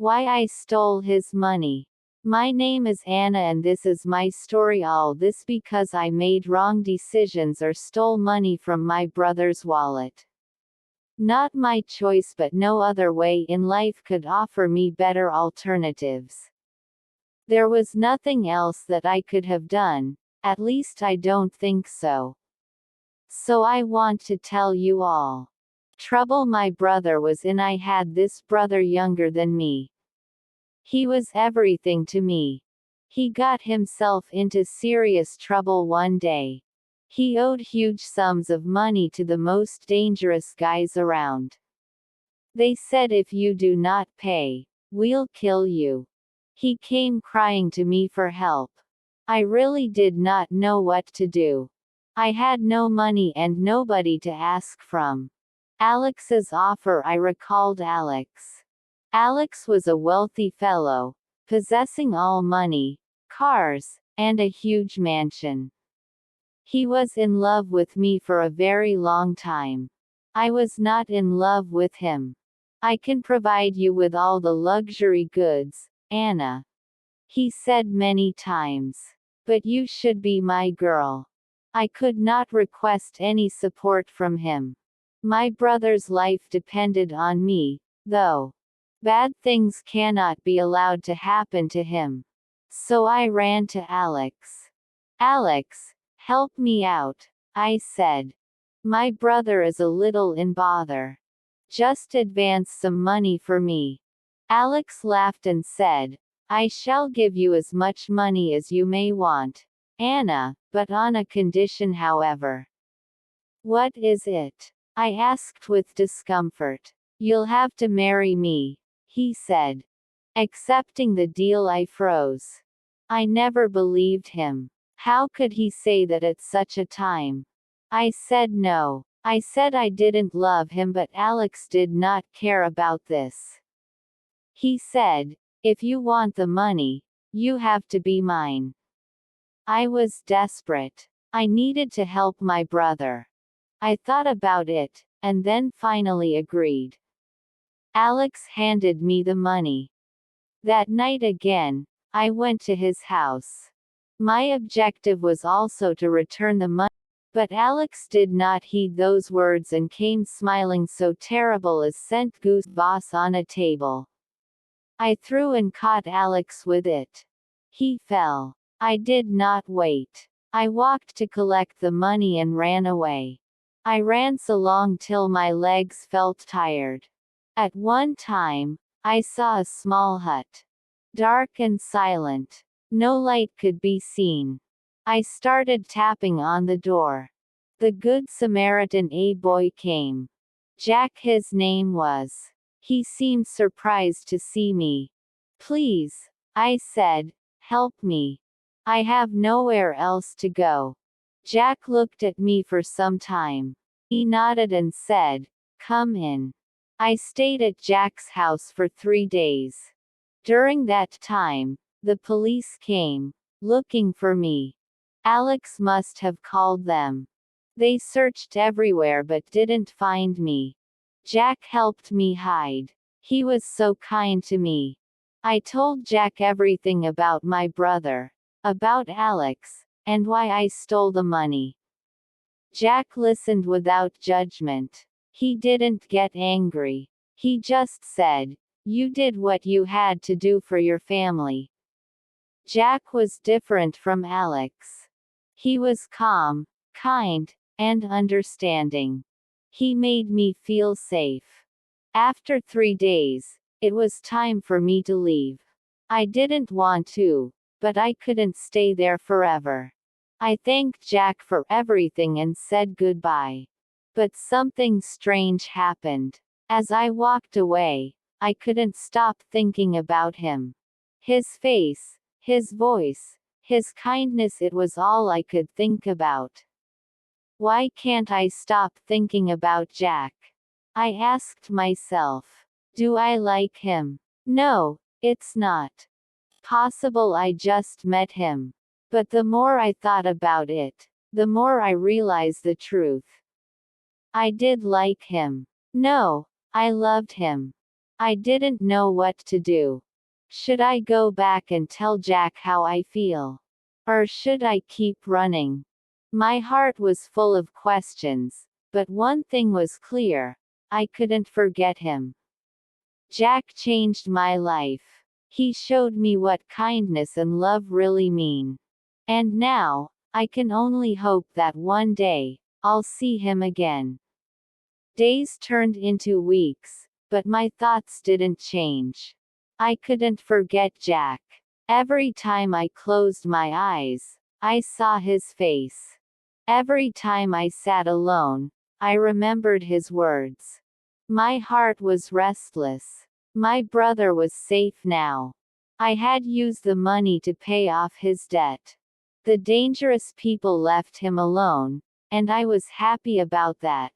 Why I stole his money. My name is Anna and this is my story. All this because I made wrong decisions or stole money from my brother's wallet. Not my choice, but no other way in life could offer me better alternatives. There was nothing else that I could have done, at least I don't think so. So I want to tell you all. Trouble my brother was in. I had this brother younger than me. He was everything to me. He got himself into serious trouble one day. He owed huge sums of money to the most dangerous guys around. They said if you do not pay, we'll kill you. He came crying to me for help. I really did not know what to do. I had no money and nobody to ask from. Alex's offer. I recalled Alex. Alex was a wealthy fellow, possessing all money, cars, and a huge mansion. He was in love with me for a very long time. I was not in love with him. I can provide you with all the luxury goods, Anna, he said many times. But you should be my girl. I could not request any support from him. My brother's life depended on me, though. Bad things cannot be allowed to happen to him. So I ran to Alex. Alex, help me out, I said. My brother is a little in bother. Just advance some money for me. Alex laughed and said, I shall give you as much money as you may want, Anna, but on a condition, however. What is it? I asked with discomfort. You'll have to marry me, he said. Accepting the deal, I froze. I never believed him. How could he say that at such a time? I said no. I said I didn't love him, but Alex did not care about this. He said, if you want the money, you have to be mine. I was desperate. I needed to help my brother. I thought about it, and then finally agreed. Alex handed me the money. That night again, I went to his house. My objective was also to return the money, but Alex did not heed those words and came smiling so terrible as sent goosebumps on a table. I threw and caught Alex with it. He fell. I did not wait. I walked to collect the money and ran away. I ran so long till my legs felt tired. At one time, I saw a small hut. Dark and silent. No light could be seen. I started tapping on the door. The Good Samaritan boy came. Jack his name was. He seemed surprised to see me. Please, I said, help me. I have nowhere else to go. Jack looked at me for some time. He nodded and said, come in. I stayed at Jack's house for 3 days. During that time, the police came, looking for me. Alex must have called them. They searched everywhere but didn't find me. Jack helped me hide. He was so kind to me. I told Jack everything about my brother, about Alex, and why I stole the money. Jack listened without judgment. He didn't get angry. He just said, you did what you had to do for your family. Jack was different from Alex. He was calm, kind, and understanding. He made me feel safe. After 3 days, it was time for me to leave. I didn't want to, but I couldn't stay there forever. I thanked Jack for everything and said goodbye. But something strange happened. As I walked away, I couldn't stop thinking about him. His face, his voice, his kindness, it was all I could think about. Why can't I stop thinking about Jack? I asked myself. Do I like him? No, it's not possible. I just met him. But the more I thought about it, the more I realized the truth. I did like him. No, I loved him. I didn't know what to do. Should I go back and tell Jack how I feel? Or should I keep running? My heart was full of questions, but one thing was clear: I couldn't forget him. Jack changed my life. He showed me what kindness and love really mean. And now, I can only hope that one day, I'll see him again. Days turned into weeks, but my thoughts didn't change. I couldn't forget Jack. Every time I closed my eyes, I saw his face. Every time I sat alone, I remembered his words. My heart was restless. My brother was safe now. I had used the money to pay off his debt. The dangerous people left him alone, and I was happy about that.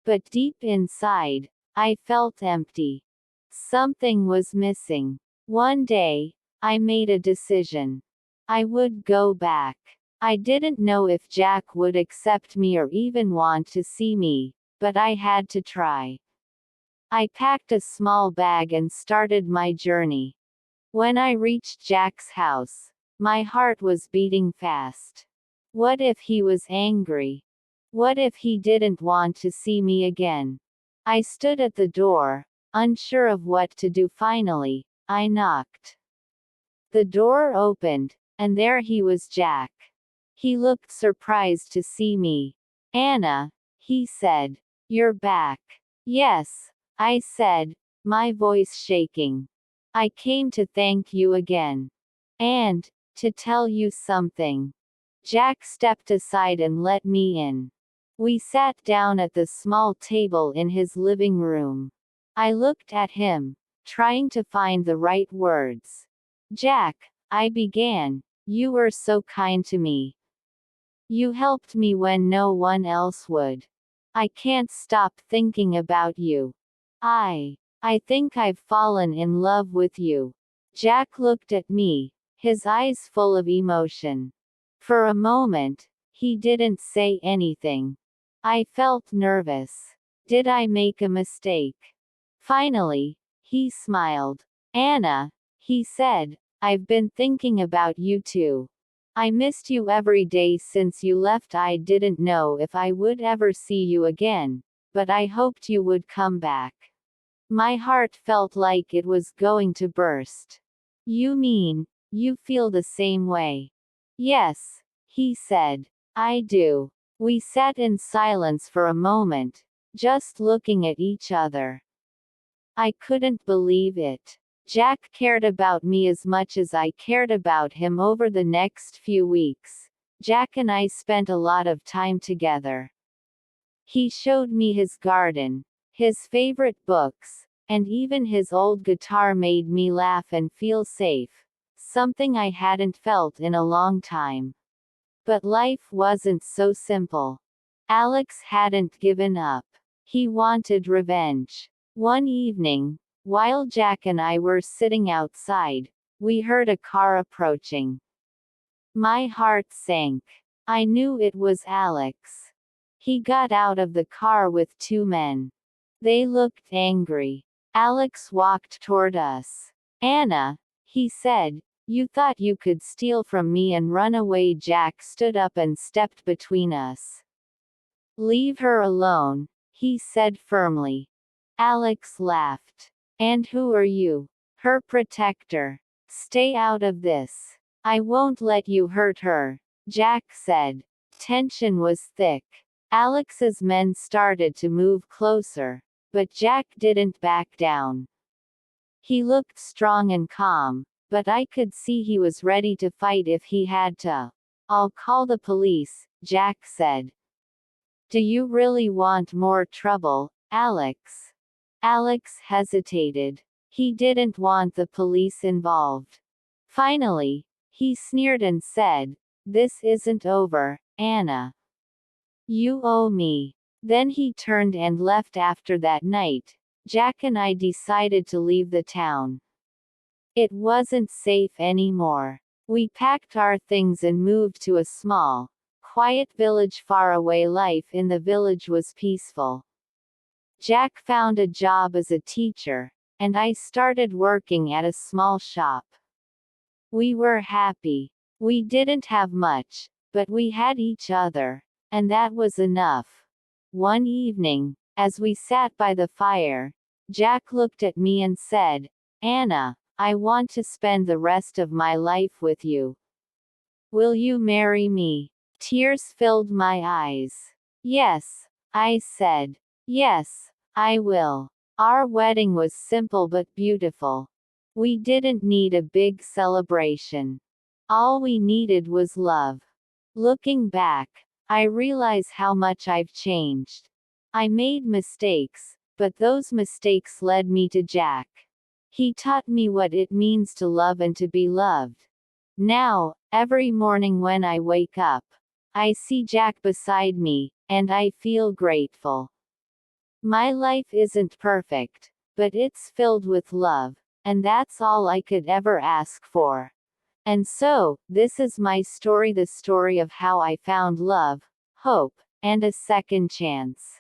But deep inside, I felt empty. Something was missing. One day, I made a decision. I would go back. I didn't know if Jack would accept me or even want to see me, but I had to try. I packed a small bag and started my journey. When I reached Jack's house, my heart was beating fast. What if he was angry? What if he didn't want to see me again? I stood at the door, unsure of what to do. Finally, I knocked. The door opened, and there he was, Jack. He looked surprised to see me. "Anna," he said. "You're back." "Yes," I said, my voice shaking. "I came to thank you again. And to tell you something." Jack stepped aside and let me in. We sat down at the small table in his living room. I looked at him, trying to find the right words. "Jack," I began, "you were so kind to me. You helped me when no one else would. I can't stop thinking about you. I think I've fallen in love with you." Jack looked at me, his eyes full of emotion. For a moment, he didn't say anything. I felt nervous. Did I make a mistake? Finally, he smiled. "Anna," he said, "I've been thinking about you too. I missed you every day since you left. I didn't know if I would ever see you again, but I hoped you would come back." My heart felt like it was going to burst. "You mean, you feel the same way?" "Yes," he said. "I do." We sat in silence for a moment, just looking at each other. I couldn't believe it. Jack cared about me as much as I cared about him. Over the next few weeks, Jack and I spent a lot of time together. He showed me his garden, his favorite books, and even his old guitar. Made me laugh and feel safe, something I hadn't felt in a long time. But life wasn't so simple. Alex hadn't given up. He wanted revenge. One evening, while Jack and I were sitting outside, we heard a car approaching. My heart sank. I knew it was Alex. He got out of the car with two men. They looked angry. Alex walked toward us. "Anna," he said, "you thought you could steal from me and run away." Jack stood up and stepped between us. "Leave her alone," he said firmly. Alex laughed. "And who are you?" "Her protector. Stay out of this." "I won't let you hurt her," Jack said. Tension was thick. Alex's men started to move closer, but Jack didn't back down. He looked strong and calm, but I could see he was ready to fight if he had to. "I'll call the police," Jack said. "Do you really want more trouble, Alex?" Alex hesitated. He didn't want the police involved. Finally, he sneered and said, "This isn't over, Anna. You owe me." Then he turned and left. After that night, Jack and I decided to leave the town. It wasn't safe anymore. We packed our things and moved to a small, quiet village far away. Life in the village was peaceful. Jack found a job as a teacher, and I started working at a small shop. We were happy. We didn't have much, but we had each other, and that was enough. One evening, as we sat by the fire, Jack looked at me and said, "Anna, I want to spend the rest of my life with you. Will you marry me?" Tears filled my eyes. "Yes," I said. "Yes, I will." Our wedding was simple but beautiful. We didn't need a big celebration. All we needed was love. Looking back, I realize how much I've changed. I made mistakes, but those mistakes led me to Jack. He taught me what it means to love and to be loved. Now, every morning when I wake up, I see Jack beside me, and I feel grateful. My life isn't perfect, but it's filled with love, and that's all I could ever ask for. And so, this is my story, the story of how I found love, hope, and a second chance.